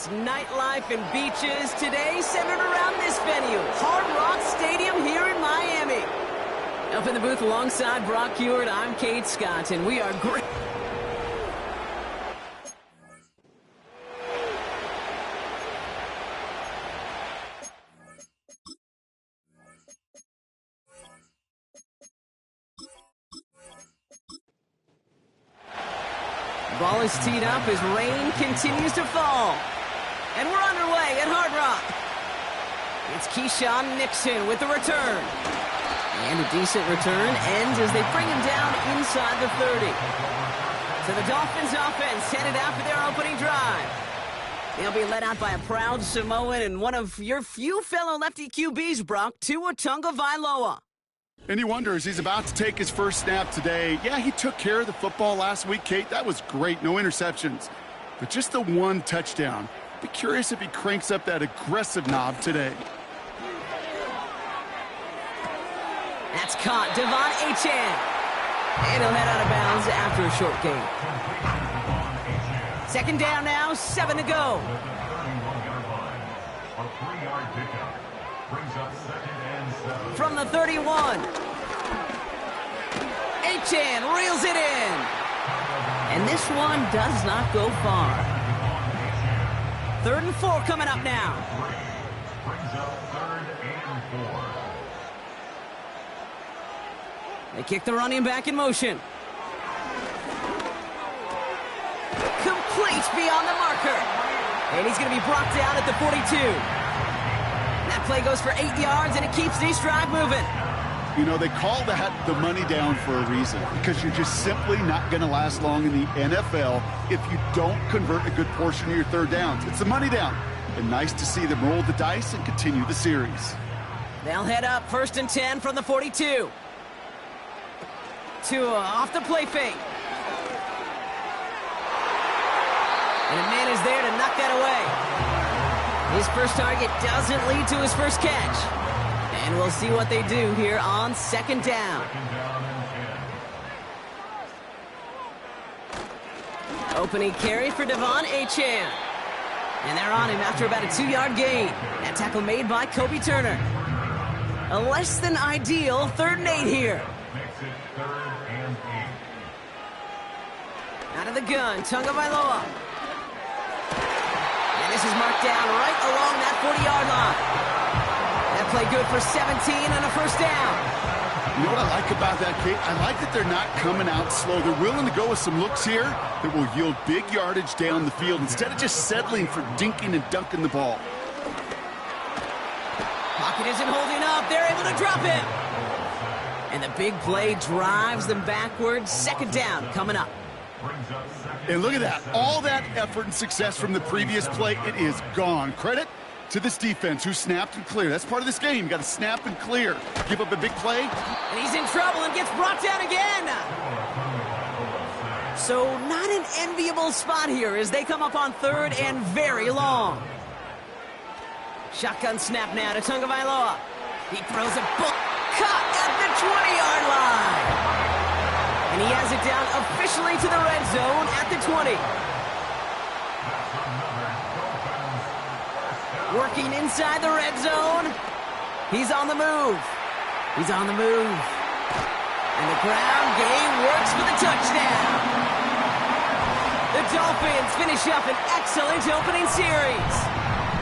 It's nightlife and beaches today centered around this venue, Hard Rock Stadium here in Miami. Up in the booth alongside Brock Hewitt, I'm Kate Scott, and we are great. Ball is teed up as rain continues to fall. And we're underway at Hard Rock. It's Keyshawn Nixon with the return. And a decent return ends as they bring him down inside the 30. So the Dolphins offense headed out for their opening drive. They'll be led out by a proud Samoan and one of your few fellow lefty QBs, Brock, Tua Tagovailoa. And he wonders, he's about to take his first snap today. Yeah, he took care of the football last week, Kate. That was great. No interceptions. But just the one touchdown. Be curious if he cranks up that aggressive knob today. That's caught. Devon Achane. And he'll head out of bounds after a short gain. Second down now, 7 to go. A 3-yard pickup brings up 2nd and 7. From the 31. Achane reels it in. And this one does not go far. 3rd and 4 coming up now. Brings up 3rd and 4. They kick the running back in motion. Complete beyond the marker. And he's going to be brought down at the 42. That play goes for 8 yards, and it keeps this drive moving. You know, they call that the money down for a reason, because you're just simply not going to last long in the NFL if you don't convert a good portion of your third downs. It's the money down. And nice to see them roll the dice and continue the series. They'll head up 1st and 10 from the 42. Tua off the play fake. And a man is there to knock that away. His first target doesn't lead to his first catch. And we'll see what they do here on 2nd down. Opening carry for Devon Achane. And they're on him after about a 2-yard gain. That tackle made by Kobe Turner. A less than ideal 3rd and 8 here. Makes it 3rd and 8. Out of the gun, Tagovailoa. And this is marked down right along that 40-yard line. That play good for 17 and a first down. You know what I like about that, Kate? I like that they're not coming out slow. They're willing to go with some looks here that will yield big yardage down the field instead of just settling for dinking and dunking the ball. Pocket isn't holding up. They're able to drop him. And the big play drives them backwards. 2nd down coming up. And look at that. All that effort and success from the previous play, it is gone. Credit to this defense who snapped and cleared. That's part of this game. You got to snap and clear. Give up a big play. And he's in trouble and gets brought down again. So not an enviable spot here as they come up on 3rd and very long. Shotgun snap now to Tagovailoa. He throws a book. Caught at the 20-yard line. And he has it down officially to the red zone at the 20. Working inside the red zone. He's on the move. He's on the move. And the ground game works for the touchdown. The Dolphins finish up an excellent opening series.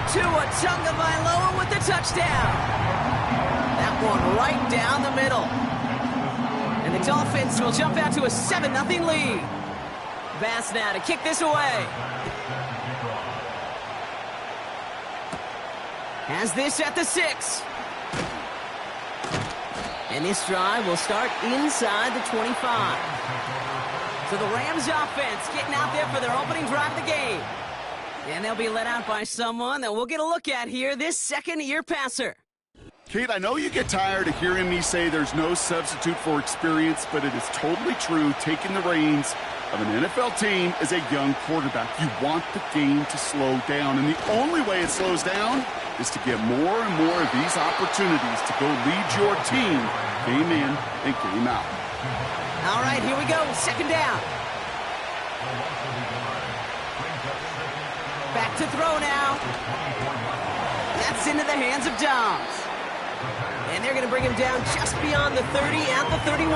Tua Tagovailoa with the touchdown. That one right down the middle. And the Dolphins will jump out to a 7-0 lead. Bass now to kick this away. Has this at the 6. And this drive will start inside the 25. So the Rams offense getting out there for their opening drive of the game. And they'll be let out by someone that we'll get a look at here, this second-year passer. Kate, I know you get tired of hearing me say there's no substitute for experience, but it is totally true. Taking the reins of an NFL team as a young quarterback, you want the game to slow down. And the only way it slows down is to get more and more of these opportunities to go lead your team game in and game out. All right, here we go. 2nd down. Back to throw now. That's into the hands of Dobbs. And they're going to bring him down just beyond the 30 at the 31.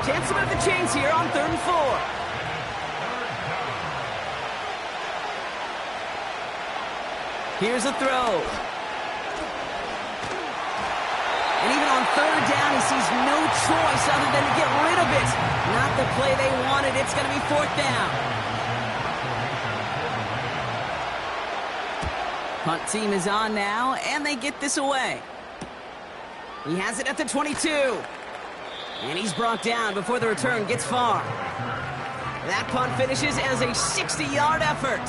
Chance to move the chains here on 3rd and 4. Here's a throw. And even on 3rd down, he sees no choice other than to get rid of it. Not the play they wanted. It's going to be 4th down. Punt team is on now, and they get this away. He has it at the 22. And he's brought down before the return gets far. That punt finishes as a 60-yard effort.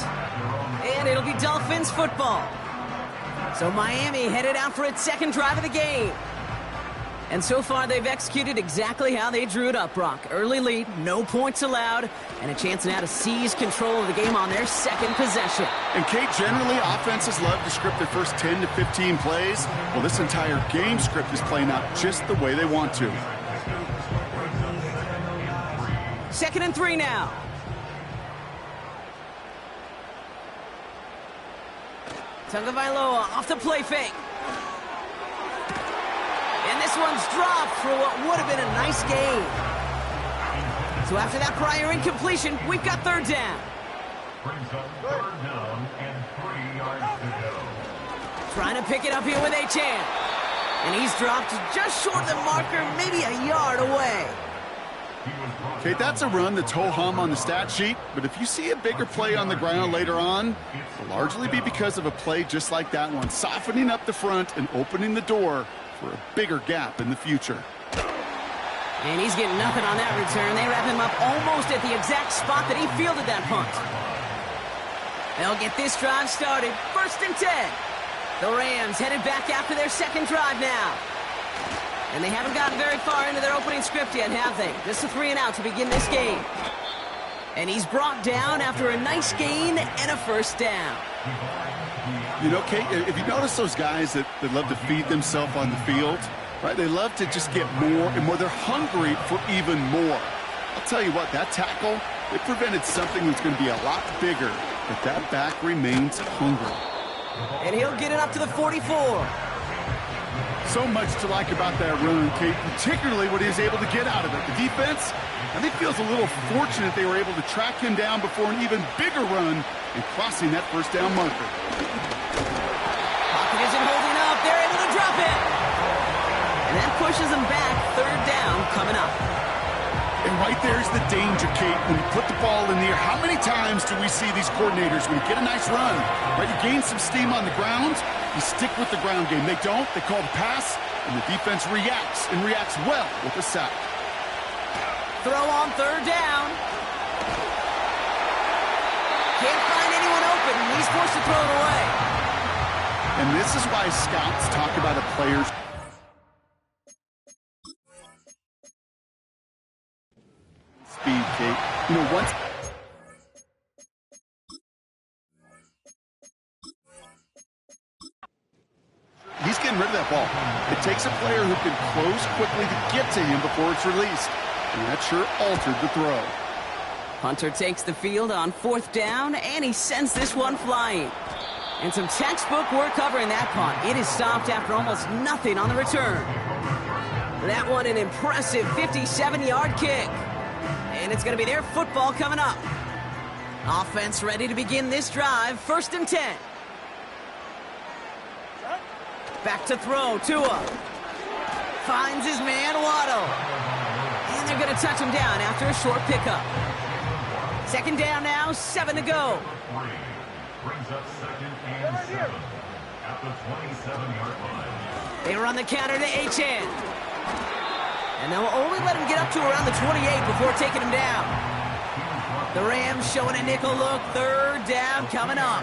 And it'll be Dolphins football. So Miami headed out for its second drive of the game. And so far, they've executed exactly how they drew it up, Brock. Early lead, no points allowed, and a chance now to seize control of the game on their second possession. And, Kate, generally, offenses love to script their first 10 to 15 plays. Well, this entire game script is playing out just the way they want to. 2nd and 3 now. Tagovailoa off the play fake. And this one's dropped for what would have been a nice gain. So after that prior incompletion, we've got 3rd down. Brings up 3rd down and 3 yards to go. Trying to pick it up here with Achane. And he's dropped just short of the marker, maybe a yard away. Kate, that's a run that's ho-hum on the stat sheet, but if you see a bigger play on the ground later on, it'll largely be because of a play just like that one, softening up the front and opening the door for a bigger gap in the future. And he's getting nothing on that return. They wrap him up almost at the exact spot that he fielded that punt. They'll get this drive started. 1st and 10. The Rams headed back after their second drive now. And they haven't gotten very far into their opening script yet, have they? Just a 3 and out to begin this game. And he's brought down after a nice gain and a 1st down. You know, Kate, if you notice those guys that love to feed themselves on the field, right? They love to just get more and more. They're hungry for even more. I'll tell you what, that tackle, it prevented something that's going to be a lot bigger, but that back remains hungry. And he'll get it up to the 44. So much to like about that run, Kate, particularly what he was able to get out of it. The defense, I think, feels a little fortunate they were able to track him down before an even bigger run and crossing that 1st down marker. Pocket isn't holding up. They're able to drop it. And that pushes them back. 3rd down coming up. And right there's the danger, Kate, when you put the ball in the air. How many times do we see these coordinators, when you get a nice run, right, you gain some steam on the ground, you stick with the ground game. They don't. They call the pass, and the defense reacts, and reacts well with the sack. Throw on 3rd down. Can't find anyone open, and he's forced to throw it away. And this is why scouts talk about a player's speed, Kate. You know, once he's getting rid of that ball. It takes a player who can close quickly to get to him before it's released. And that sure altered the throw. Hunter takes the field on 4th down, and he sends this one flying. And some textbook work covering that punt. It is stopped after almost nothing on the return. That one an impressive 57-yard kick. And it's going to be their football coming up. Offense ready to begin this drive. 1st and 10. Back to throw. Tua finds his man, Waddle. And they're going to touch him down after a short pickup. 2nd down now, 7 to go. Brings up 2nd and 7 at the 27-yard line. They run the counter to Achane. And they'll only let him get up to around the 28 before taking him down. The Rams showing a nickel look. 3rd down coming up.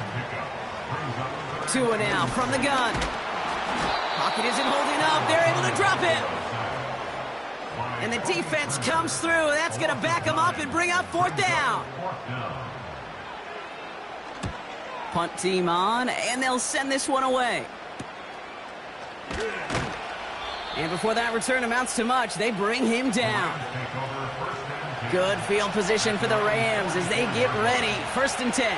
Tua now from the gun. Pocket isn't holding up. They're able to drop it. And the defense comes through. That's going to back them up and bring up 4th down. Punt team on, and they'll send this one away. And before that return amounts to much, they bring him down. Good field position for the Rams as they get ready. 1st and 10.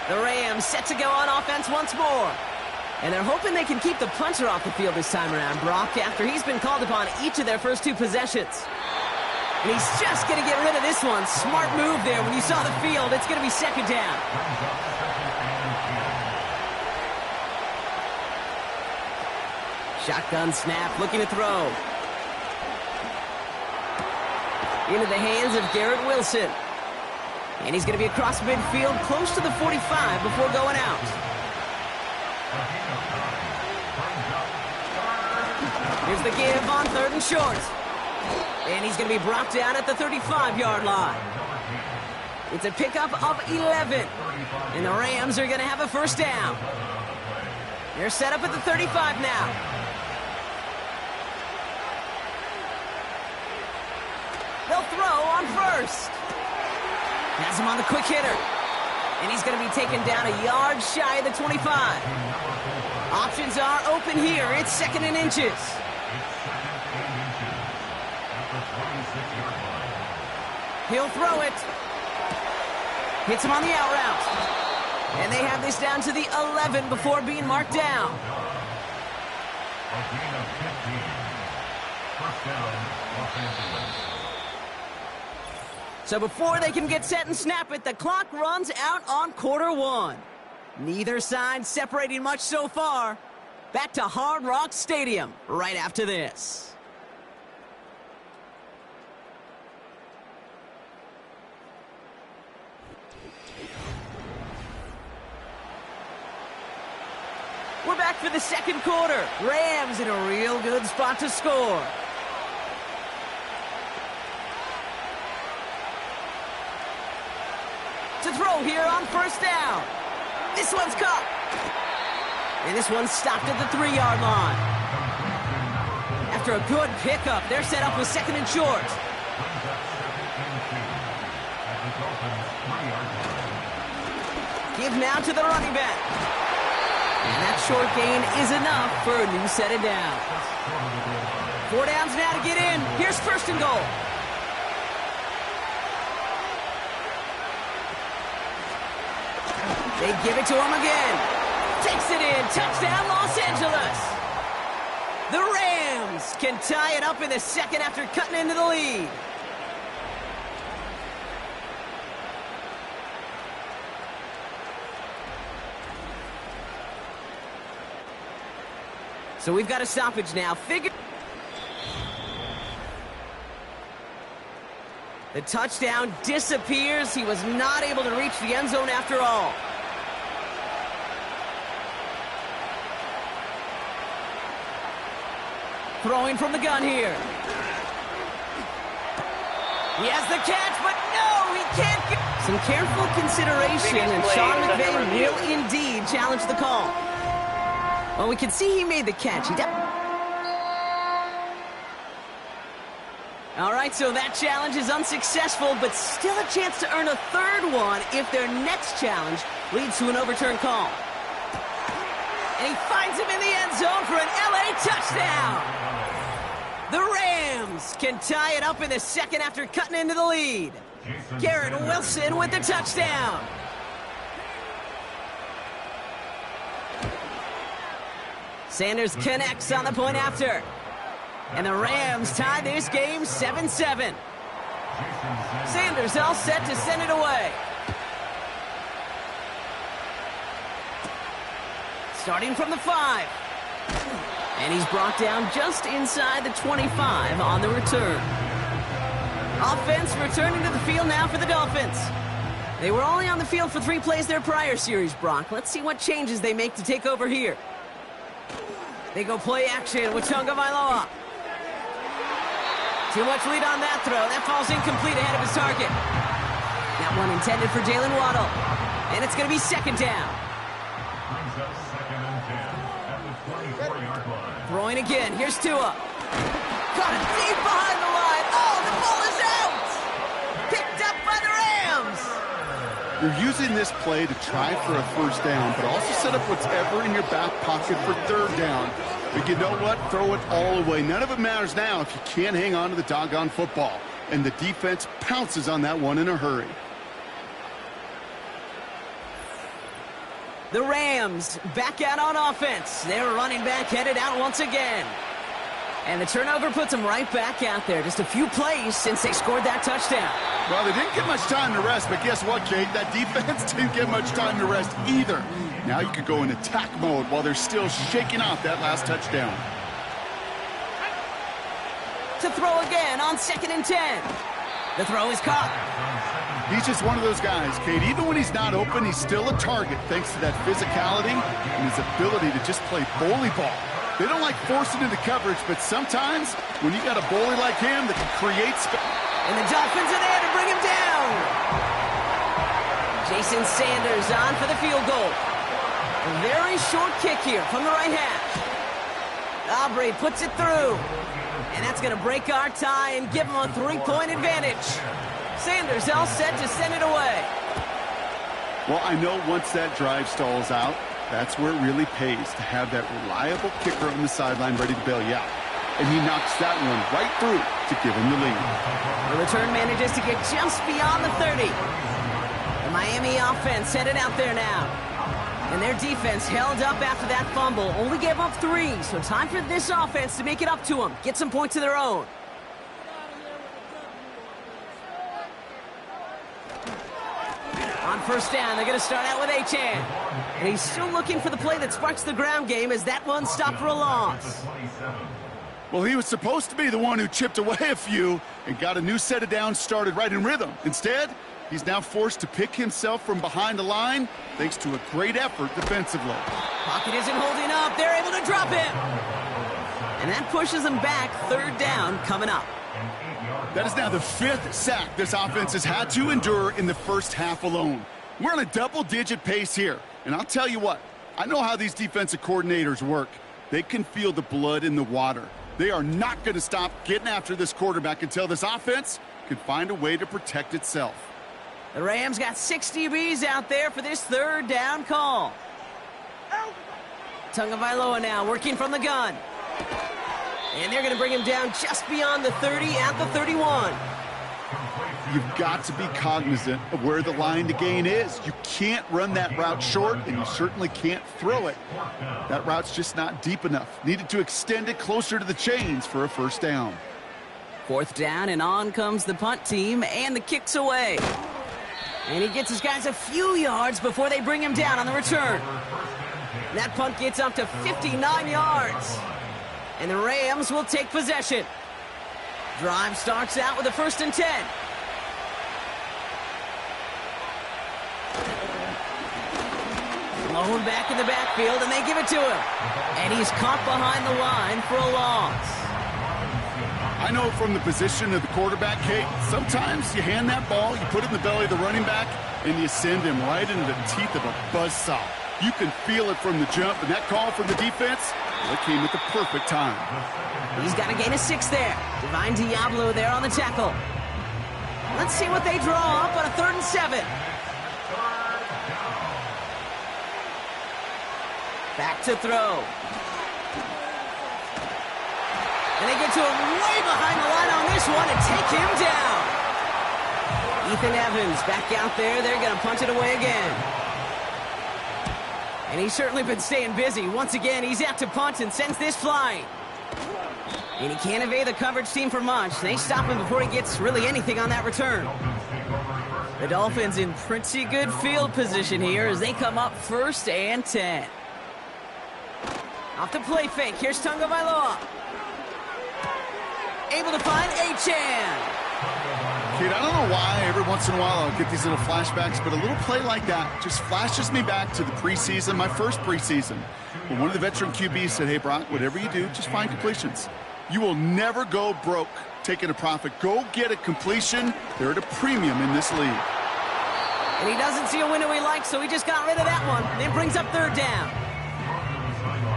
The Rams set to go on offense once more. And they're hoping they can keep the punter off the field this time around, Brock, after he's been called upon each of their first 2 possessions. And he's just going to get rid of this one. Smart move there. When you saw the field, it's going to be second down. Shotgun snap, looking to throw. Into the hands of Garrett Wilson. And he's going to be across midfield, close to the 45 before going out. Here's the give on 3rd and short. And he's going to be brought down at the 35-yard line. It's a pickup of 11. And the Rams are going to have a first down. They're set up at the 35 now. They'll throw on first. Has him on the quick hitter. And he's going to be taken down a yard shy of the 25. Options are open here. It's 2nd and inches. He'll throw it. Hits him on the out route. And they have this down to the 11 before being marked down. A gain of 15. First down, Los Angeles. So before they can get set and snap it, the clock runs out on quarter 1. Neither side separating much so far. Back to Hard Rock Stadium right after this. We're back for the second quarter. Rams in a real good spot to score. To throw here on first down. This one's caught. And this one's stopped at the 3-yard line. After a good pickup, they're set up with 2nd and short. Give now to the running back. And that short gain is enough for a new set of downs. 4 downs now to get in. Here's 1st and goal. They give it to him again. Takes it in. Touchdown, Los Angeles. The Rams can tie it up in the second after cutting into the lead. So we've got a stoppage now. The touchdown disappears. He was not able to reach the end zone after all. Throwing from the gun here. He has the catch, but no, he can't get... Some careful consideration, and Sean McVay will indeed challenge the call. Well, we can see he made the catch. All right, so that challenge is unsuccessful, but still a chance to earn a 3rd one if their next challenge leads to an overturned call. And he finds him in the end zone for an LA touchdown. The Rams can tie it up in the second after cutting into the lead. Garrett Wilson with the touchdown. Sanders connects on the point after. And the Rams tie this game 7-7. Sanders all set to send it away. Starting from the 5. And he's brought down just inside the 25 on the return. Offense returning to the field now for the Dolphins. They were only on the field for 3 plays their prior series, Brock. Let's see what changes they make to take over here. They go play action with Tagovailoa. Too much lead on that throw. That falls incomplete ahead of his target. That one intended for Jalen Waddle. And it's going to be second down. Brings up 2nd and 10 at the 24-yard line. Throwing again. Here's Tua. Got it deep behind the line. Oh, the ball is out. Picked up by the Rams. You're using this play to try for a first down, but also set up whatever in your back pocket for 3rd down. But you know what? Throw it all away. None of it matters now if you can't hang on to the doggone football. And the defense pounces on that one in a hurry. The Rams back out on offense. Their running back headed out once again. And the turnover puts them right back out there. Just a few plays since they scored that touchdown. Well, they didn't get much time to rest, but guess what, Kate? That defense didn't get much time to rest either. Now you could go in attack mode while they're still shaking off that last touchdown. To throw again on 2nd and 10. The throw is caught. He's just one of those guys, Kate. Even when he's not open, he's still a target thanks to that physicality and his ability to just play bully ball. They don't like forcing into coverage, but sometimes when you got a bully like him that can create space. And the Dolphins are there to bring him down. Jason Sanders on for the field goal. A very short kick here from the right hash. Aubrey puts it through. And that's going to break our tie and give him a 3-point advantage. Sanders all set to send it away. Well, I know once that drive stalls out, that's where it really pays to have that reliable kicker on the sideline ready to bail you out. And he knocks that one right through to give him the lead. The return manages to get just beyond the 30. The Miami offense headed out there now. And their defense held up after that fumble. Only gave up 3, so time for this offense to make it up to them. Get some points of their own. On 1st down, they're going to start out with Achane. And he's still looking for the play that sparks the ground game as that one stopped for a loss. Well, he was supposed to be the one who chipped away a few and got a new set of downs started right in rhythm. Instead, he's now forced to pick himself from behind the line thanks to a great effort defensively. Pocket isn't holding up. They're able to drop him. And that pushes them back. 3rd down coming up. That is now the 5th sack this offense has had to endure in the first half alone. We're on a double-digit pace here. And I'll tell you what, I know how these defensive coordinators work. They can feel the blood in the water. They are not going to stop getting after this quarterback until this offense can find a way to protect itself. The Rams got 6 DBs out there for this 3rd down call. Tagovailoa now working from the gun. And they're going to bring him down just beyond the 30 at the 31. You've got to be cognizant of where the line to gain is. You can't run that route short, and you certainly can't throw it. That route's just not deep enough. Needed to extend it closer to the chains for a 1st down. 4th down, and on comes the punt team, and the kick's away. And he gets his guys a few yards before they bring him down on the return. That punt gets up to 59 yards. And the Rams will take possession. Drive starts out with a 1st and 10. Blown back in the backfield, and they give it to him. And he's caught behind the line for a loss. I know from the position of the quarterback, Kate, sometimes you hand that ball, you put it in the belly of the running back, and you send him right into the teeth of a buzzsaw. You can feel it from the jump, and that call from the defense, it came at the perfect time. He's got a gain of 6 there. Divine Diablo there on the tackle. Let's see what they draw up on a 3rd and 7. Back to throw. And they get to him way behind the line on this one and take him down. Ethan Evans back out there. They're going to punch it away again. And he's certainly been staying busy. Once again, he's out to punt and sends this flying. And he can't evade the coverage team for much. They stop him before he gets really anything on that return. The Dolphins in pretty good field position here as they come up 1st and 10. Off the play fake. Here's Tagovailoa. Able to find Achane. Kate, I don't know why every once in a while I'll get these little flashbacks, but a little play like that just flashes me back to the preseason, my first preseason. When one of the veteran QBs said, hey, Brock, whatever you do, just find completions. You will never go broke taking a profit. Go get a completion. They're at a premium in this league. And he doesn't see a window he likes, so he just got rid of that one. Then brings up 3rd down.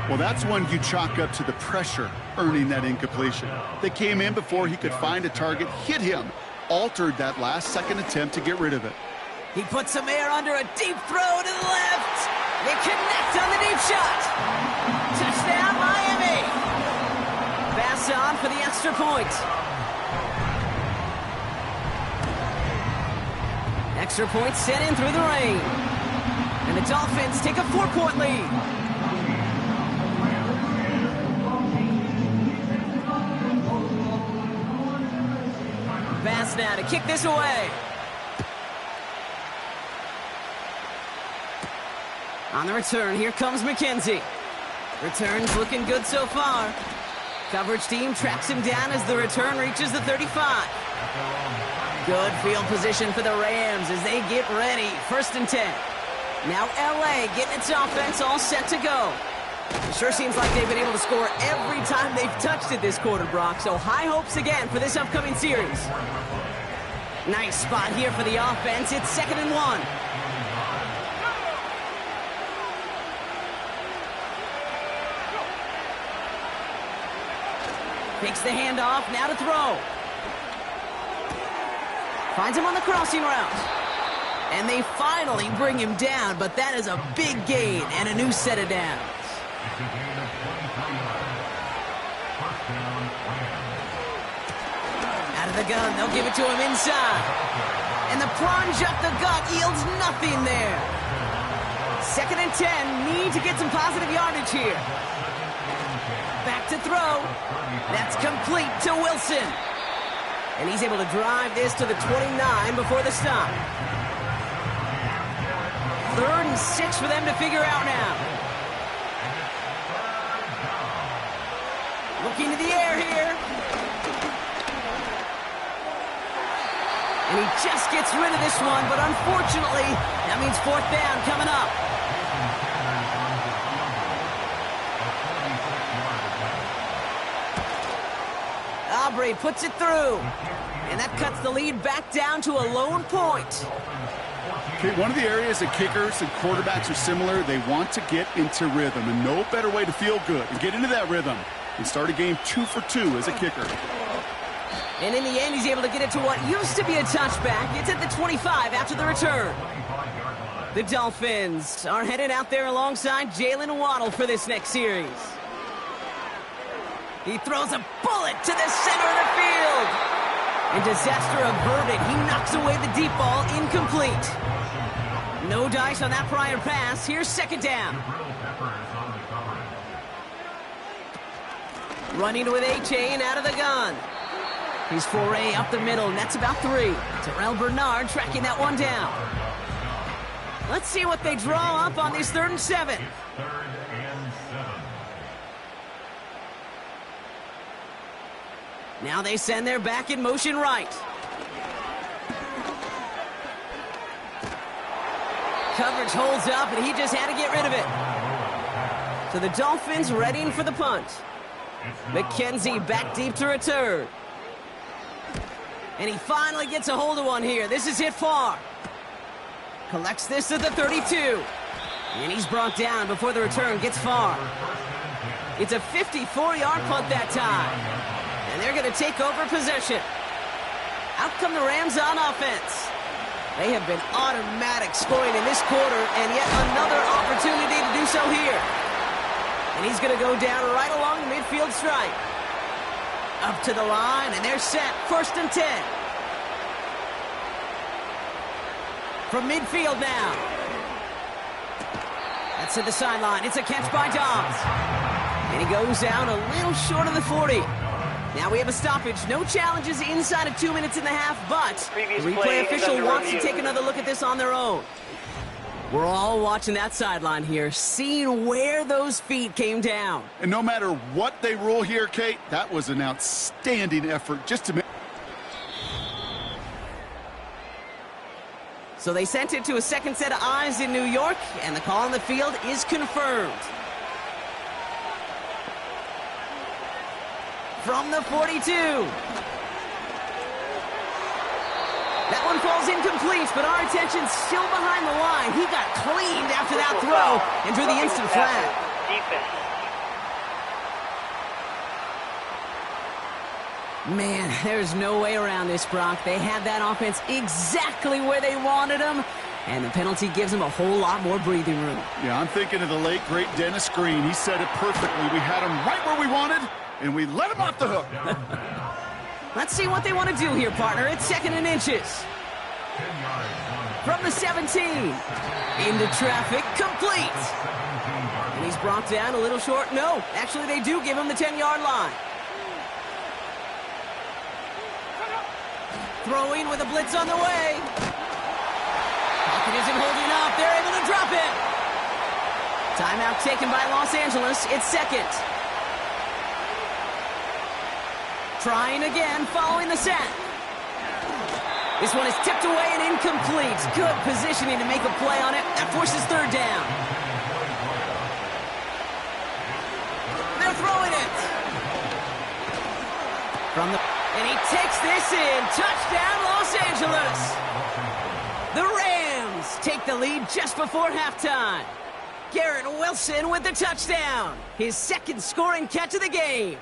Well, that's one you chalk up to the pressure earning that incompletion. They came in before he could find a target, hit him, altered that last-second attempt to get rid of it. He puts some air under a deep throw to the left. They connect on the deep shot. Touchdown, Miami. Pass on for the extra point. Extra point sent in through the rain. And And the Dolphins take a 4-point lead. Pass now to kick this away. On the return, here comes McKenzie. Return's looking good so far. Coverage team tracks him down as the return reaches the 35. Good field position for the Rams as they get ready. 1st and 10. Now LA getting its offense all set to go. It sure seems like they've been able to score every time they've touched it this quarter, Brock. So high hopes again for this upcoming series. Nice spot here for the offense. It's 2nd and 1. Takes the handoff, now to throw. Finds him on the crossing route. And they finally bring him down, but that is a big gain and a new set of downs. It's a gain of 23 yards. 1st down, Rams. Out of the gun, they'll give it to him inside. And the plunge up the gut yields nothing there. 2nd and 10, need to get some positive yardage here. Back to throw. That's complete to Wilson. And he's able to drive this to the 29 before the stop. 3rd and 6 for them to figure out now. Looking to the air here. And he just gets rid of this one, but unfortunately, that means 4th down coming up. Aubrey puts it through. And that cuts the lead back down to a lone point. Okay, one of the areas that kickers and quarterbacks are similar, they want to get into rhythm. And no better way to feel good and get into that rhythm and start a game 2 for 2 as a kicker. And in the end, he's able to get it to what used to be a touchback. It's at the 25 after the return. The Dolphins are headed out there alongside Jalen Waddle for this next series. He throws a bullet to the center of the field. And disaster averted. He knocks away the deep ball, incomplete. No dice on that prior pass. Here's 2nd down. Running with A-Chain and out of the gun. His foray up the middle, and that's about 3. Terrell Bernard tracking that one down. Let's see what they draw up on this 3rd and 7. 3rd and 7. Now they send their back in motion right. Coverage holds up, and he just had to get rid of it. So the Dolphins readying for the punt. McKenzie back deep to return. And he finally gets a hold of one here. This is hit far. Collects this at the 32. And he's brought down before the return gets far. It's a 54-yard punt that time. And they're going to take over possession. Out come the Rams on offense. They have been automatic scoring in this quarter, and yet another opportunity to do so here. And he's going to go down right along the midfield stripe. Up to the line, and they're set. 1st and 10. From midfield now. That's to the sideline. It's a catch by Dobbs. And he goes down a little short of the 40. Now we have a stoppage. No challenges inside of 2 minutes and a half, but the replay official wants to take another look at this on their own. We're all watching that sideline here, seeing where those feet came down. And no matter what they rule here, Kate, that was an outstanding effort just to make... So they sent it to a second set of eyes in New York, and the call on the field is confirmed. From the 42. That one falls incomplete, but our attention's still behind the line. He got cleaned after that throw and drew the instant flag. Man, there's no way around this, Brock. They had that offense exactly where they wanted them, and the penalty gives them a whole lot more breathing room. Yeah, I'm thinking of the late, great Dennis Green. He said it perfectly. We had him right where we wanted, and we let him off the hook. Let's see what they want to do here, partner. It's 2nd and inches. from the 17. Into traffic, complete. And he's brought down a little short. No, actually they do give him the 10-yard line. Throwing with a blitz on the way. Pocket isn't holding up. They're able to drop it. Timeout taken by Los Angeles. It's second. Trying again following the sack. This one is tipped away and incomplete. Good positioning to make a play on it. That forces third down. They're throwing it. And he takes this in. Touchdown, Los Angeles. The Rams take the lead just before halftime. Garrett Wilson with the touchdown. His second scoring catch of the game.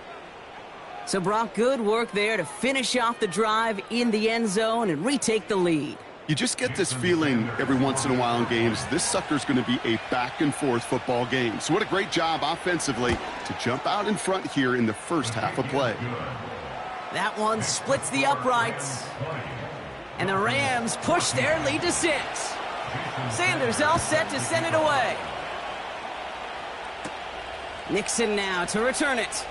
So, Brock, good work there to finish off the drive in the end zone and retake the lead. You just get this feeling every once in a while in games, this sucker's going to be a back-and-forth football game. So what a great job offensively to jump out in front here in the first half of play. That one splits the uprights. And the Rams push their lead to 6. Sanders all set to send it away. Nixon now to return it.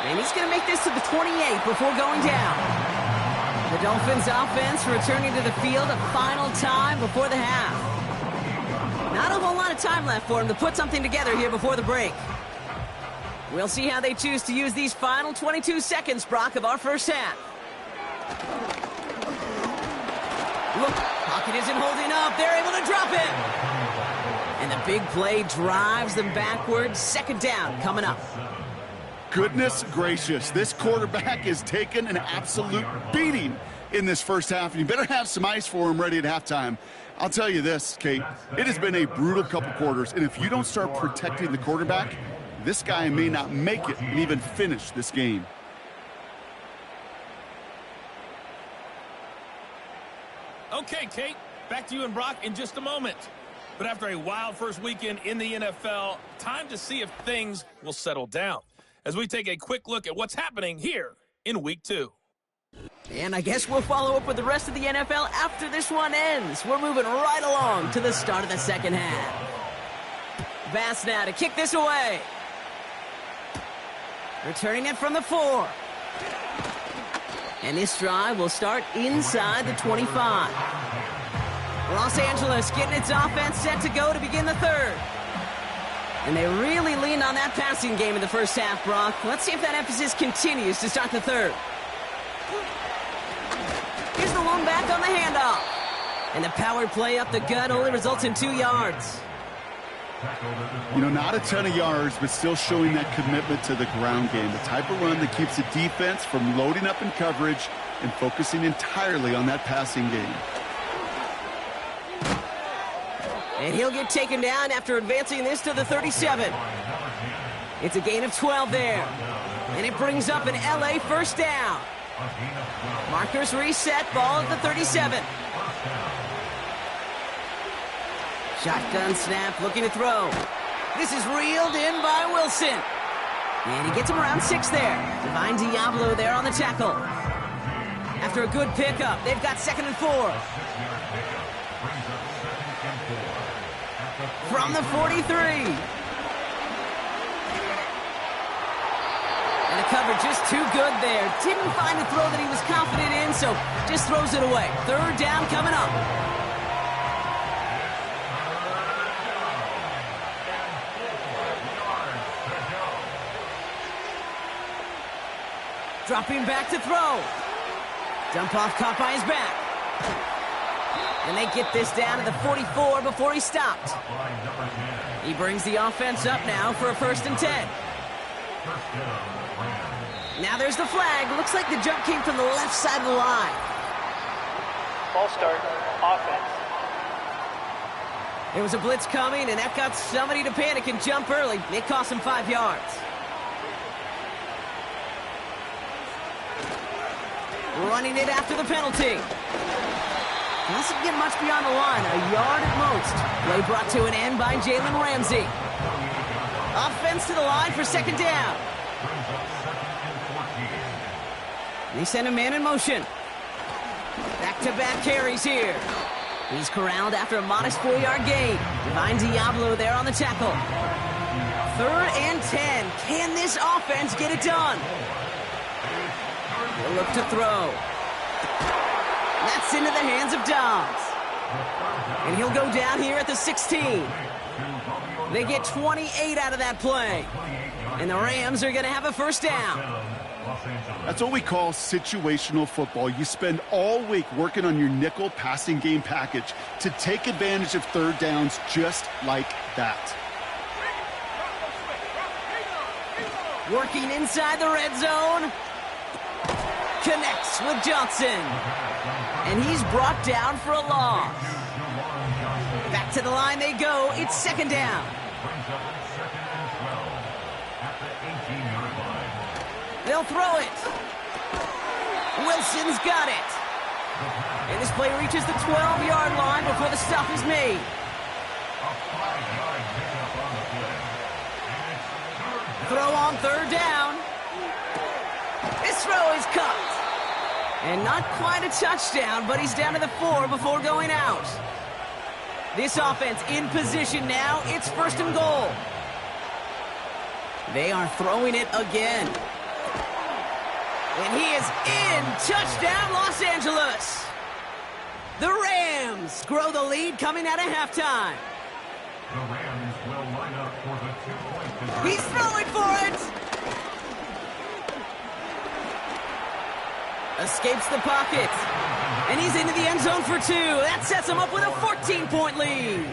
And he's going to make this to the 28 before going down. The Dolphins offense returning to the field a final time before the half. Not a whole lot of time left for him to put something together here before the break. We'll see how they choose to use these final 22 seconds, Brock, of our first half. Look, pocket isn't holding up. They're able to drop it. And the big play drives them backwards. Second down coming up. Goodness gracious, this quarterback is taking an absolute beating in this first half, and you better have some ice for him ready at halftime. I'll tell you this, Kate, it has been a brutal couple quarters, and if you don't start protecting the quarterback, this guy may not make it and even finish this game. Okay, Kate, back to you and Brock in just a moment. But after a wild first weekend in the NFL, time to see if things will settle down as we take a quick look at what's happening here in Week 2. And I guess we'll follow up with the rest of the NFL after this one ends. We're moving right along to the start of the second half. Bass now to kick this away. Returning it from the 4. And this drive will start inside the 25. Los Angeles getting its offense set to go to begin the third. And they really leaned on that passing game in the first half, Brock. Let's see if that emphasis continues to start the third. Here's the lone back on the handoff. And the power play up the gut only results in 2 yards. You know, not a ton of yards, but still showing that commitment to the ground game. The type of run that keeps the defense from loading up in coverage and focusing entirely on that passing game. And he'll get taken down after advancing this to the 37. It's a gain of 12 there. And it brings up an LA first down. Markers reset, ball at the 37. Shotgun snap, looking to throw. This is reeled in by Wilson. And he gets him around 6 there. Divine Diablo there on the tackle. After a good pickup, they've got 2nd and 4. From the 43. And the cover just too good there. Didn't find a throw that he was confident in, so just throws it away. Third down coming up. Dropping back to throw. Dump off caught by his back. And they get this down to the 44 before he stopped. He brings the offense up now for a 1st and 10. Now there's the flag. Looks like the jump came from the left side of the line. Ball start, offense. There was a blitz coming, and that got somebody to panic and jump early. It cost him 5 yards. Running it after the penalty. Doesn't get much beyond the line, a yard at most. Play brought to an end by Jalen Ramsey. Offense to the line for 2nd down. They send a man in motion. Back Back-to-back carries here. He's corralled after a modest 4-yard gain. Divine Diablo there on the tackle. 3rd and 10. Can this offense get it done? He'll look to throw. That's into the hands of Dobbs. And he'll go down here at the 16. They get 28 out of that play. And the Rams are going to have a first down. That's what we call situational football. You spend all week working on your nickel passing game package to take advantage of 3rd downs just like that. Working inside the red zone. Connects with Johnson. And he's brought down for a loss. Back to the line they go. It's 2nd down. They'll throw it. Wilson's got it. And this play reaches the 12-yard line before the stop is made. Throw on 3rd down. His throw is caught. And not quite a touchdown, but he's down to the 4 before going out. This offense in position now. It's 1st and goal. They are throwing it again. And he is in. Touchdown, Los Angeles. The Rams grow the lead coming out of halftime. The Rams will line up for the 2-point conversion. He's throwing for it. Escapes the pocket. And he's into the end zone for 2. That sets him up with a 14-point lead.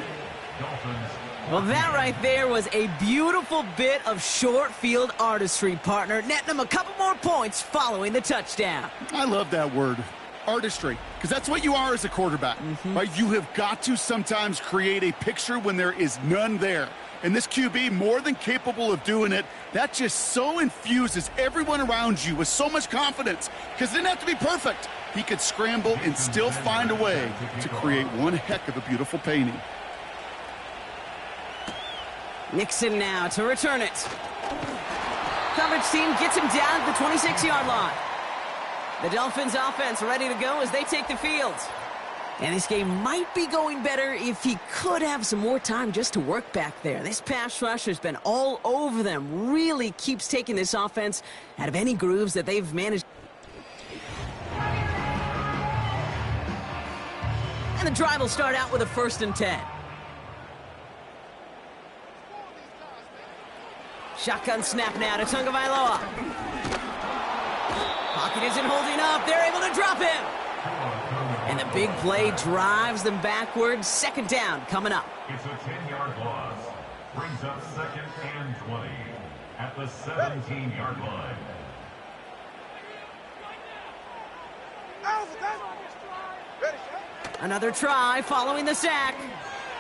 Well, that right there was a beautiful bit of short field artistry, partner, netting him a couple more points following the touchdown. I love that word, artistry, because that's what you are as a quarterback. Right? You have got to sometimes create a picture when there is none there. And this QB, more than capable of doing it, that just so infuses everyone around you with so much confidence, because it didn't have to be perfect. He could scramble and still find a way to create one heck of a beautiful painting. Nixon now to return it. Coverage team gets him down at the 26-yard line. The Dolphins offense ready to go as they take the field. And this game might be going better if he could have some more time just to work back there. This pass rush has been all over them. Really keeps taking this offense out of any grooves that they've managed. And the drive will start out with a 1st and 10. Shotgun snap now to Tagovailoa. Pocket isn't holding up. They're able to drop him. And the big play drives them backwards. 2nd down coming up. It's a 10-yard loss. Brings up 2nd and 20 at the 17-yard line. Another try following the sack.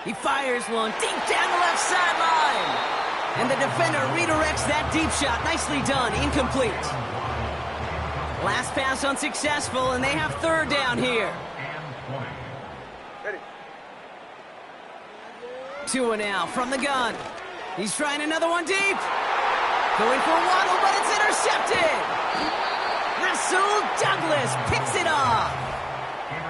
He fires one deep down the left sideline. And the defender redirects that deep shot. Nicely done. Incomplete. Last pass unsuccessful, and they have 3rd down here. 2 now from the gun. He's trying another one deep. Going for a waddle, but it's intercepted. Rasul Douglas picks it off.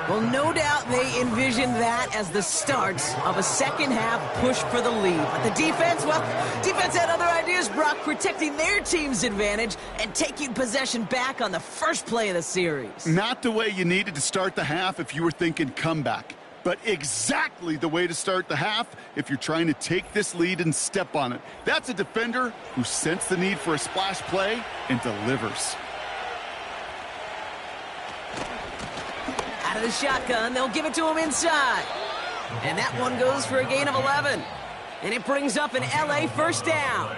Well, no doubt they envisioned that as the start of a second-half push for the lead. But the defense, well, defense had other ideas, Brock, protecting their team's advantage and taking possession back on the first play of the series. Not the way you needed to start the half if you were thinking comeback, but exactly the way to start the half if you're trying to take this lead and step on it. That's a defender who sensed the need for a splash play and delivers. Out of the shotgun, they'll give it to him inside. And that one goes for a gain of 11. And it brings up an LA first down.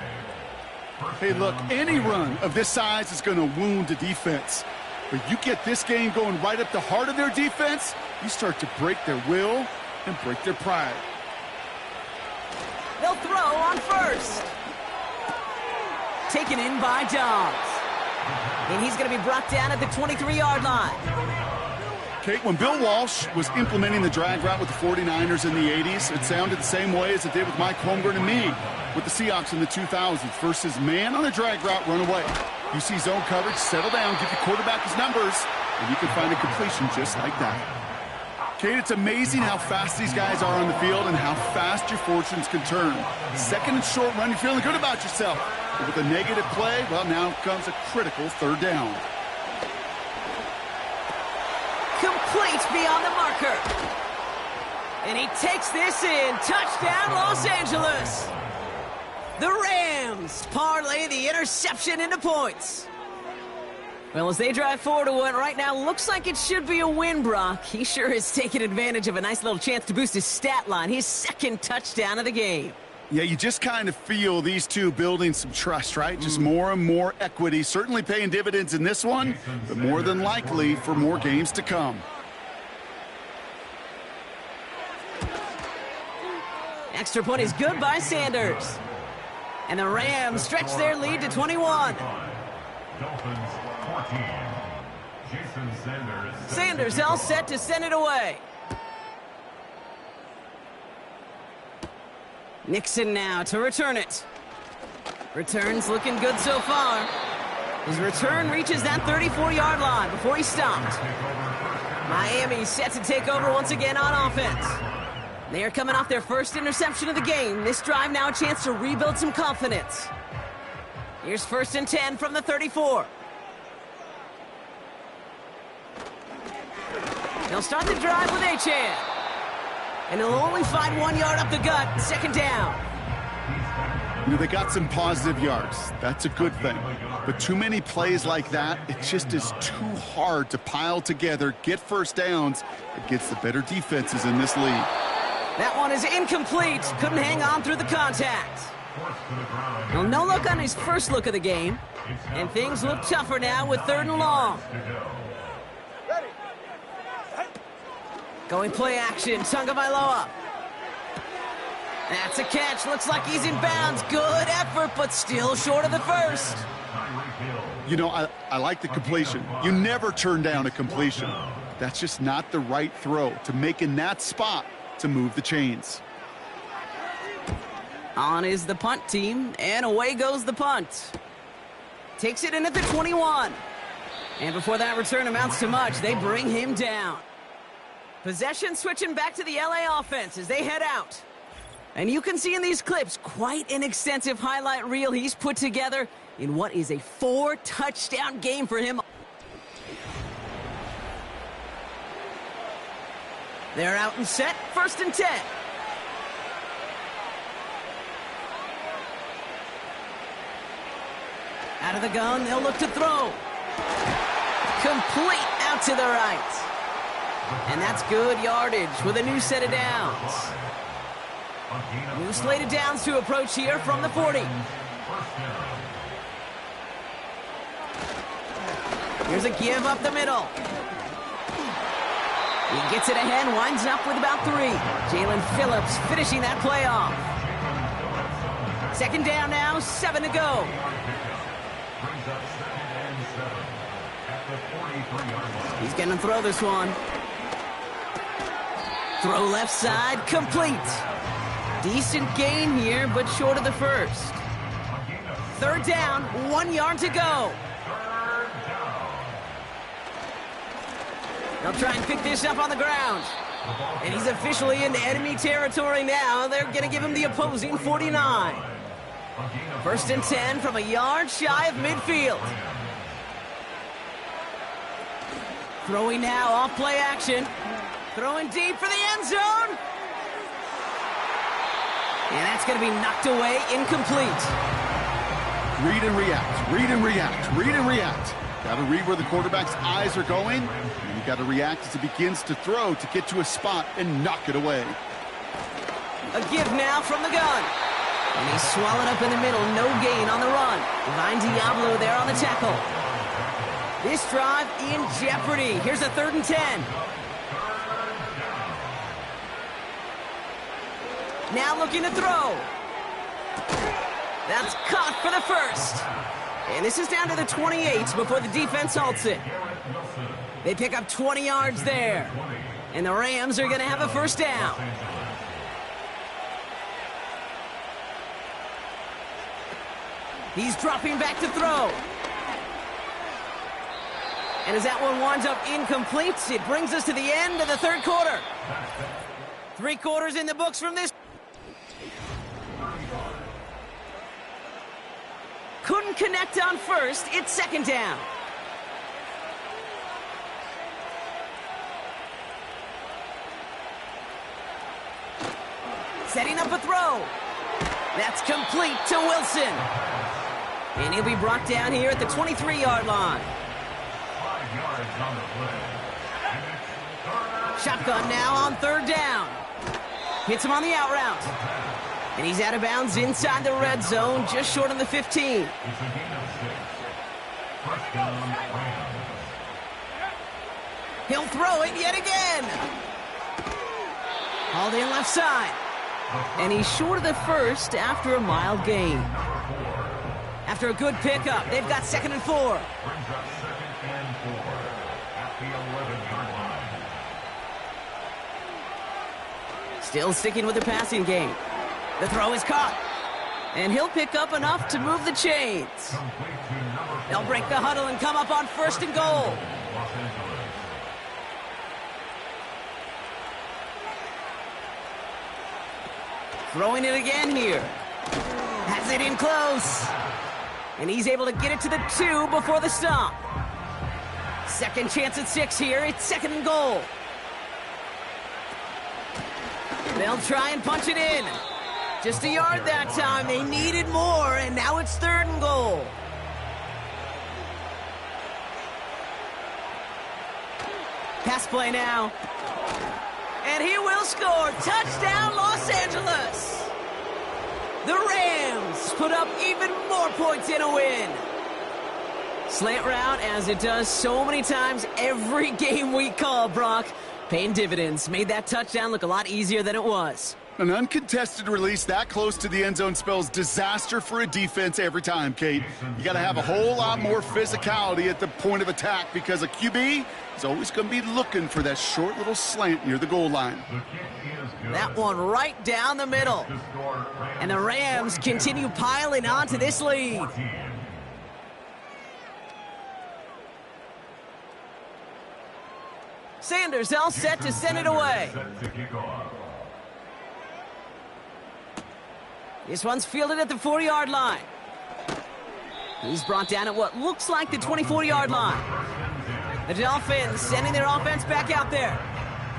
Hey, look, any run of this size is going to wound the defense. But you get this game going right up the heart of their defense, you start to break their will and break their pride. They'll throw on 1st. Taken in by Dobbs. And he's going to be brought down at the 23-yard line. Kate, when Bill Walsh was implementing the drag route with the 49ers in the 80s, it sounded the same way as it did with Mike Holmgren and me with the Seahawks in the 2000s versus man on a drag route, run away. You see zone coverage, settle down, give your quarterback his numbers, and you can find a completion just like that. Kate, it's amazing how fast these guys are on the field and how fast your fortunes can turn. Second and short run, you're feeling good about yourself. But with a negative play, well, now comes a critical third down. Complete beyond the marker. And he takes this in. Touchdown, Los Angeles. The Rams parlay the interception into points. Well, as they drive forward to what right now looks like it should be a win, Brock, he sure has taken advantage of a nice little chance to boost his stat line. His second touchdown of the game. Yeah, you just kind of feel these two building some trust, right? Just more and more equity. Certainly paying dividends in this one, but more than likely for more games to come. Extra point is good by Sanders. And the Rams stretch their lead to 21. Dolphins 14. Jason Sanders. Sanders all set to send it away. Nixon now to return it. Return's looking good so far. His return reaches that 34-yard line before he stopped. Miami set to take over once again on offense. They are coming off their first interception of the game. This drive now a chance to rebuild some confidence. Here's 1st and 10 from the 34. They'll start the drive with Achane. And he'll only find 1 yard up the gut. Second down. You know, they got some positive yards. That's a good thing. But too many plays like that, it just is too hard to pile together, get first downs against the better defenses in this league. That one is incomplete. Couldn't hang on through the contact. Well, no look on his first look of the game. And things look tougher now with 3rd and long. Going play action, Tagovailoa. That's a catch. Looks like he's in bounds. Good effort, but still short of the first. You know, I like the completion. You never turn down a completion. That's just not the right throw to make in that spot to move the chains. On is the punt team, and away goes the punt. Takes it in at the 21. And before that return amounts to much, they bring him down. Possession switching back to the LA offense as they head out. And you can see in these clips quite an extensive highlight reel he's put together in what is a 4-touchdown game for him. They're out and set, 1st and 10. Out of the gun, they'll look to throw. Complete out to the right. And that's good yardage with a new set of downs. New slated downs to approach here from the 40. Here's a give up the middle. He gets it ahead, winds up with about 3. Jalen Phillips finishing that play off. 2nd down now, 7 to go. He's going to throw this one. Throw left side, complete. Decent gain here, but short of the first. 3rd down, 1 yard to go. They'll try and pick this up on the ground. And he's officially into enemy territory now. They're going to give him the opposing 49. 1st and 10 from a yard shy of midfield. Throwing now off play action. Throwing deep for the end zone. And that's going to be knocked away, incomplete. Read and react, read and react, read and react. Got to read where the quarterback's eyes are going, and you got to react as he begins to throw to get to a spot and knock it away. A give now from the gun. And he's swallowed up in the middle, no gain on the run. Divine Diablo there on the tackle. This drive in jeopardy. Here's a 3rd and 10. Now looking to throw. That's caught for the first. And this is down to the 28 before the defense halts it. They pick up 20 yards there. And the Rams are going to have a 1st down. He's dropping back to throw. And as that one winds up incomplete, it brings us to the end of the third quarter. 3 quarters in the books from this. Couldn't connect on first. It's second down. Setting up a throw. That's complete to Wilson. And he'll be brought down here at the 23-yard line. 5 yards on the play. And it's Shotgun now on third down. Hits him on the out route. And he's out of bounds inside the red zone, just short of the 15. It's a gain of 6. First down, Rams. He'll throw it yet again. Hauled in left side. And he's short of the first after a mild gain. After a good pickup, they've got 2nd and 4. Brings up 2nd and 4 at the 11-yard line. Still sticking with the passing game. The throw is caught. And he'll pick up enough to move the chains. Complete to number 4. They'll break the huddle and come up on 1st and goal. Los Angeles. Throwing it again here. Has it in close. And he's able to get it to the 2 before the stop. Second chance at 6 here. It's 2nd and goal. They'll try and punch it in. Just a yard that time. They needed more, and now it's 3rd and goal. Pass play now. And he will score. Touchdown, Los Angeles. The Rams put up even more points in a win. Slant route, as it does so many times every game we call, Brock. Paying dividends. Made that touchdown look a lot easier than it was. An uncontested release that close to the end zone spells disaster for a defense every time, Kate. You got to have a whole lot more physicality at the point of attack because a QB is always going to be looking for that short little slant near the goal line. The kick is good. That one right down the middle. To score, And the Rams continue piling onto this lead. 14. Sanders all set to send it away. Set to kick off. This one's fielded at the 40-yard line. He's brought down at what looks like the 24-yard line. The Dolphins sending their offense back out there.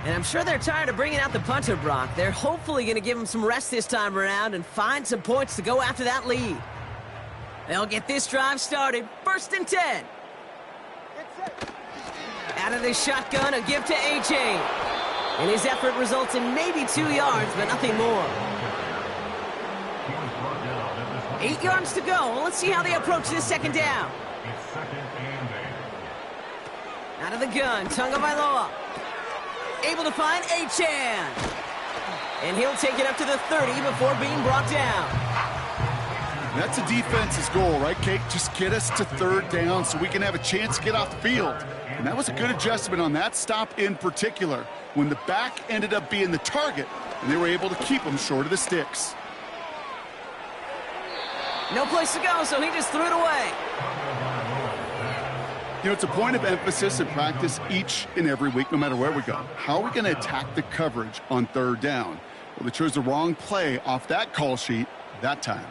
And I'm sure they're tired of bringing out the punter, Brock. They're hopefully going to give him some rest this time around and find some points to go after that lead. They'll get this drive started. 1st and 10. Out of the shotgun, a give to A.J. And his effort results in maybe 2 yards, but nothing more. 8 yards to go. Let's see how they approach this 2nd down. It's 2nd and 8. Out of the gun, Tagovailoa. Able to find A-Chan. And he'll take it up to the 30 before being brought down. That's a defense's goal, right, Kate? Just get us to 3rd down so we can have a chance to get off the field. And that was a good adjustment on that stop in particular, when the back ended up being the target, and they were able to keep him short of the sticks. No place to go, so he just threw it away. You know, it's a point of emphasis in practice each and every week, no matter where we go. How are we going to attack the coverage on 3rd down? Well, they chose the wrong play off that call sheet that time.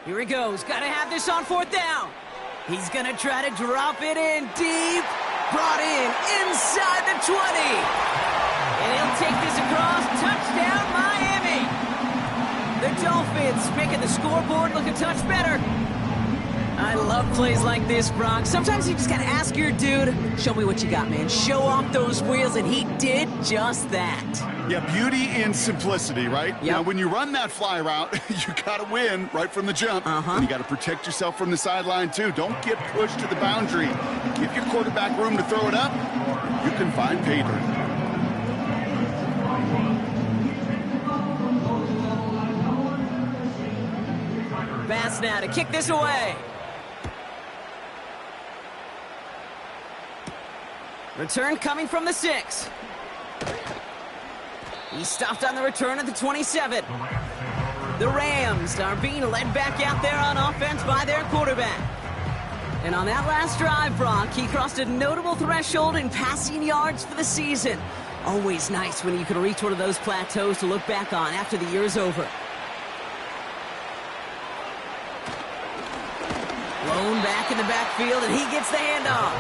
Here he goes. Got to have this on 4th down. He's going to try to drop it in deep. Brought in inside the 20. And he'll take this across. Touchdown, Miami. The Dolphins making the scoreboard look a touch better. I love plays like this, Brock. Sometimes you just got to ask your dude, show me what you got, man. Show off those wheels, and he did just that. Yeah, beauty in simplicity, right? Yep. Now, when you run that fly route, you got to win right from the jump. And you got to protect yourself from the sideline, too. Don't get pushed to the boundary. Give your quarterback room to throw it up. You can find pay dirt. Bass now to kick this away. Return coming from the 6. He stopped on the return at the 27. The Rams take over The Rams are being led back out there on offense by their quarterback. And on that last drive, Brock, he crossed a notable threshold in passing yards for the season. Always nice when you can reach one of those plateaus to look back on after the year's over. Lone back in the backfield, and he gets the handoff.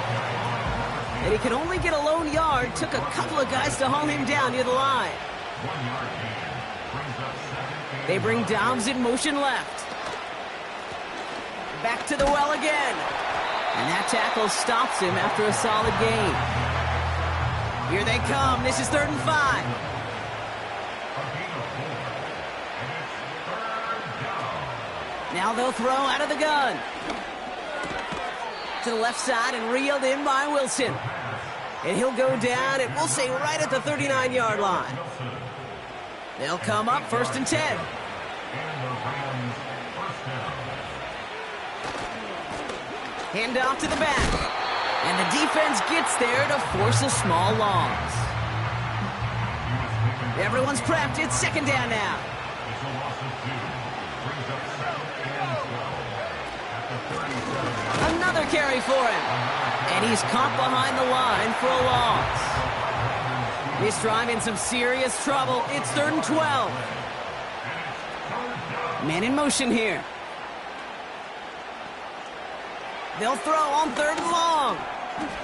And he can only get a lone yard. Took a couple of guys to haul him down near the line. They bring Dobbs in motion left. Back to the well again. And that tackle stops him after a solid gain. Here they come. This is 3rd and 5. Now they'll throw out of the gun. To the left side and reeled in by Wilson. And he'll go down, and we'll say right at the 39-yard line. They'll come up 1st and 10. Hand off to the back. And the defense gets there to force a small loss. Everyone's prepped. It's 2nd down now. Another carry for him. And he's caught behind the line for a loss. This drive in some serious trouble. It's 3rd and 12. Man in motion here. They'll throw on 3rd and long.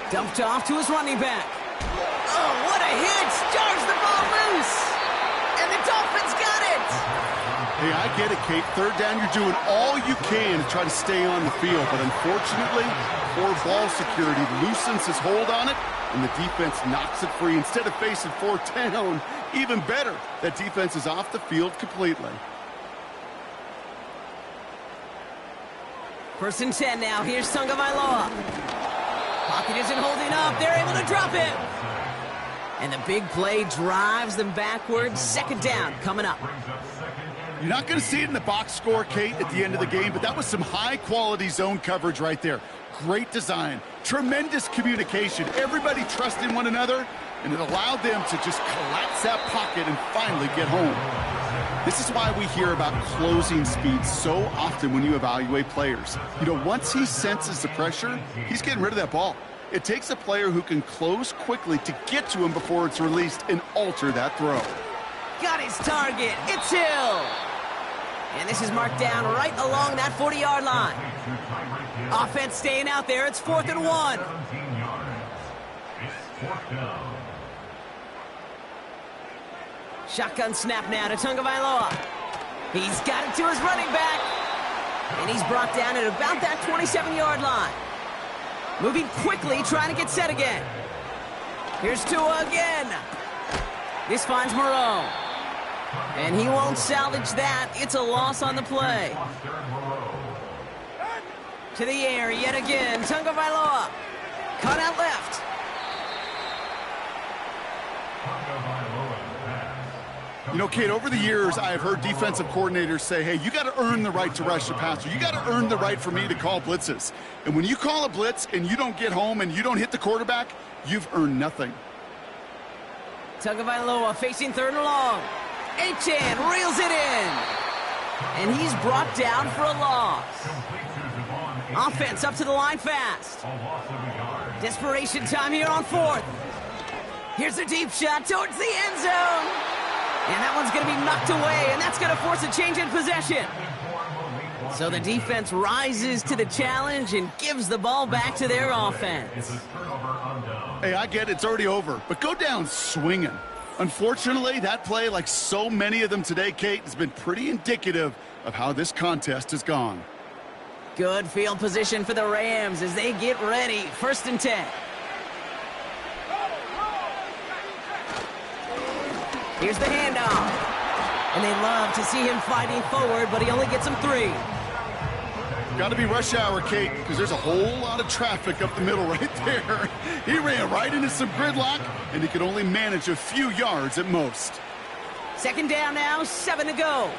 Dumped off to his running back. Oh, what a hit! Jars the ball loose! And the Dolphins got it! Hey, I get it, Kate. 3rd down, you're doing all you can to try to stay on the field. But unfortunately, poor ball security loosens his hold on it, and the defense knocks it free. Instead of facing 4th down, even better, that defense is off the field completely. 1st and 10 now. Here's Tagovailoa. Pocket isn't holding up. They're able to drop him. And the big play drives them backwards. 2nd down coming up. You're not going to see it in the box score, Kate, at the end of the game, but that was some high-quality zone coverage right there. Great design. Tremendous communication. Everybody trusting one another, and it allowed them to just collapse that pocket and finally get home. This is why we hear about closing speed so often when you evaluate players. You know, once he senses the pressure, he's getting rid of that ball. It takes a player who can close quickly to get to him before it's released and alter that throw. Got his target. It's Hill. And this is marked down right along that 40-yard line. Offense staying out there. It's 4th and 1. Shotgun snap now to Tagovailoa. He's got it to his running back. And he's brought down at about that 27-yard line. Moving quickly, trying to get set again. Here's Tua again. This finds Moreau. And he won't salvage that. It's a loss on the play. To the air yet again. Tagovailoa. Caught out left. You know, Kate, over the years, I've heard defensive coordinators say, hey, you got to earn the right to rush the passer. You got to earn the right for me to call blitzes. And when you call a blitz and you don't get home and you don't hit the quarterback, you've earned nothing. Tagovailoa facing 3rd and long. Achane reels it in. And he's brought down for a loss. Offense up to the line fast. Desperation time here on 4th. Here's a deep shot towards the end zone. And that one's going to be knocked away, and that's going to force a change in possession. So the defense rises to the challenge and gives the ball back to their offense. Hey, I get it, it's already over, but go down swinging. Unfortunately, that play, like so many of them today, Kate, has been pretty indicative of how this contest has gone. Good field position for the Rams as they get ready. 1st and 10. Here's the handoff. And they love to see him fighting forward, but he only gets them 3. Got to be rush hour, Kate, because there's a whole lot of traffic up the middle right there. He ran right into some gridlock, and he could only manage a few yards at most. 2nd down now, 7 to go.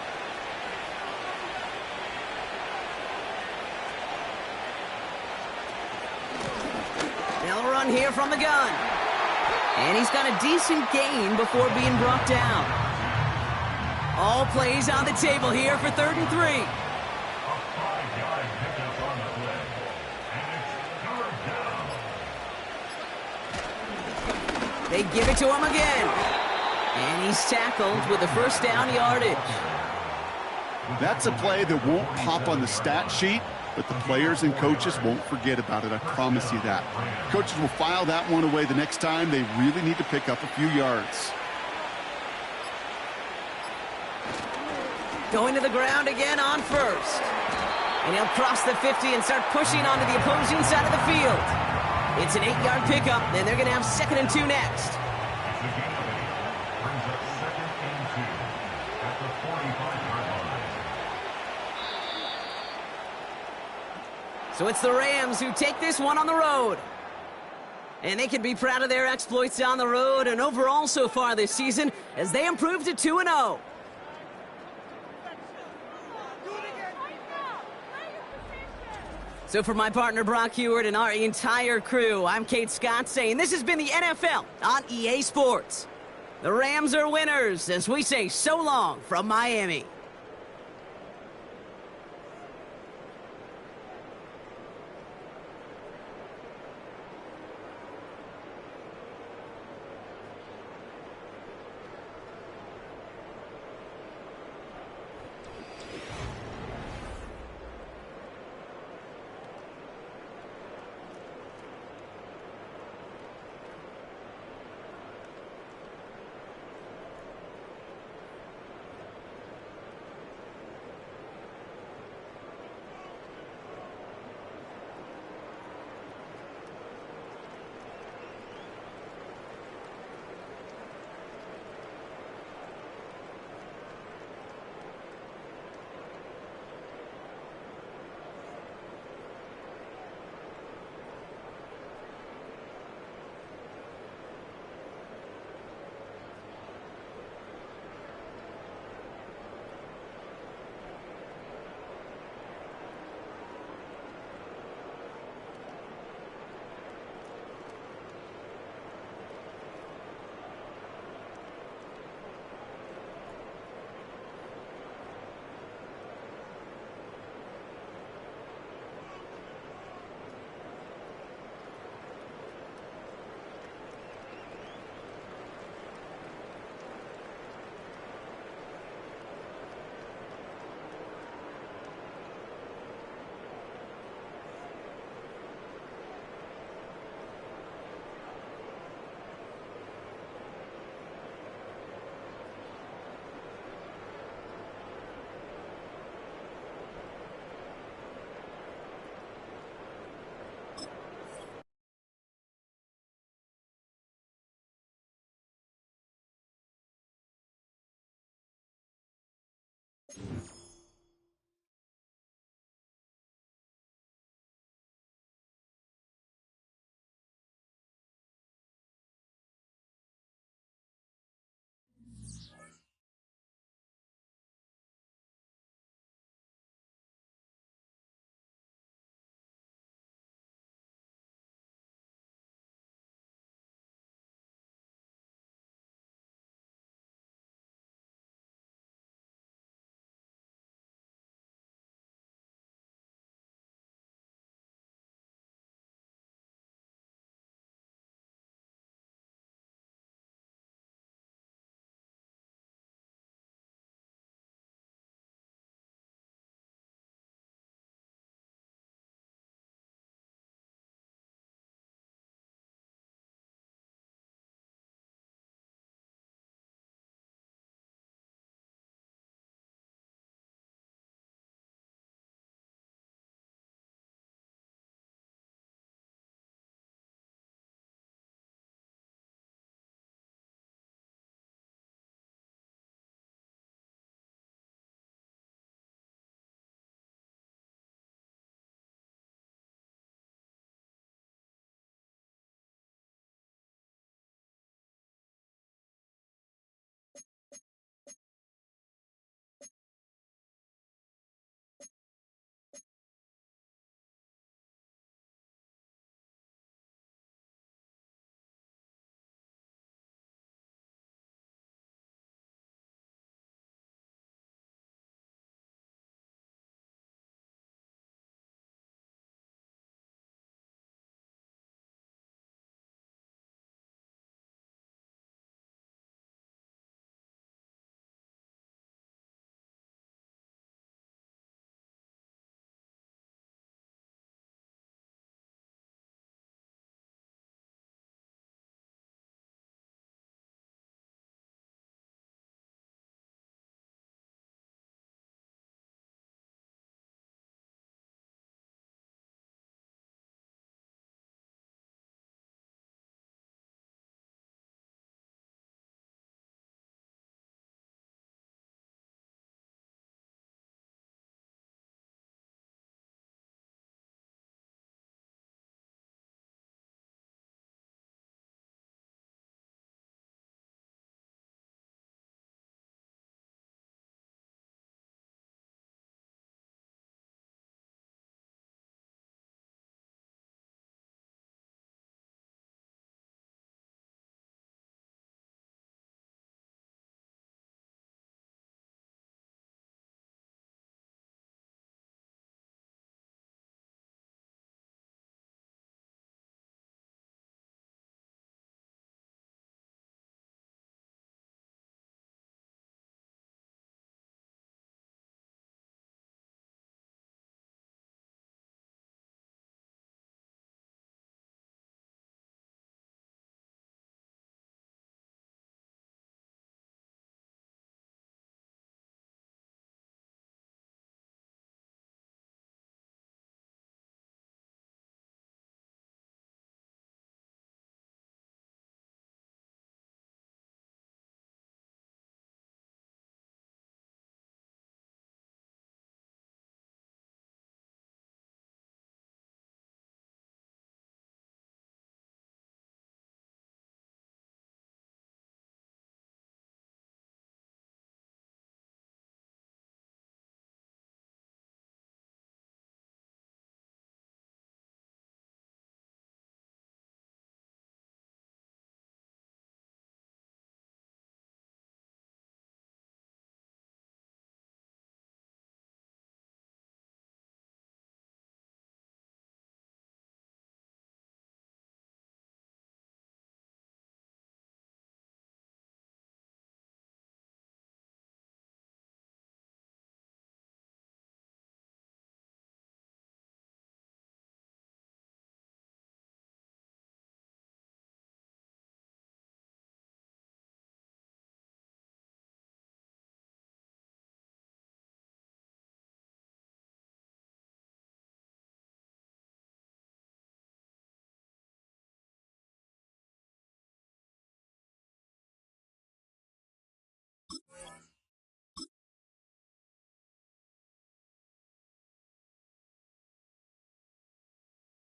They'll run here from the gun. And he's got a decent gain before being brought down. All plays on the table here for 3rd and 3. A 5-yard pickup on the play. And it's third down. They give it to him again. And he's tackled with the first down yardage. That's a play that won't pop on the stat sheet, but the players and coaches won't forget about it, I promise you that. Coaches will file that one away the next time they really need to pick up a few yards. Going to the ground again on first. And he'll cross the 50 and start pushing onto the opposing side of the field. It's an 8-yard pickup, and they're going to have 2nd and 2 next. The gain of 8 brings up 2nd and 2 at the 45-yard line. So it's the Rams who take this one on the road. And they can be proud of their exploits on the road and overall so far this season as they improve to 2-0. So for my partner Brock Heward and our entire crew, I'm Kate Scott saying this has been the NFL on EA Sports. The Rams are winners as we say so long from Miami.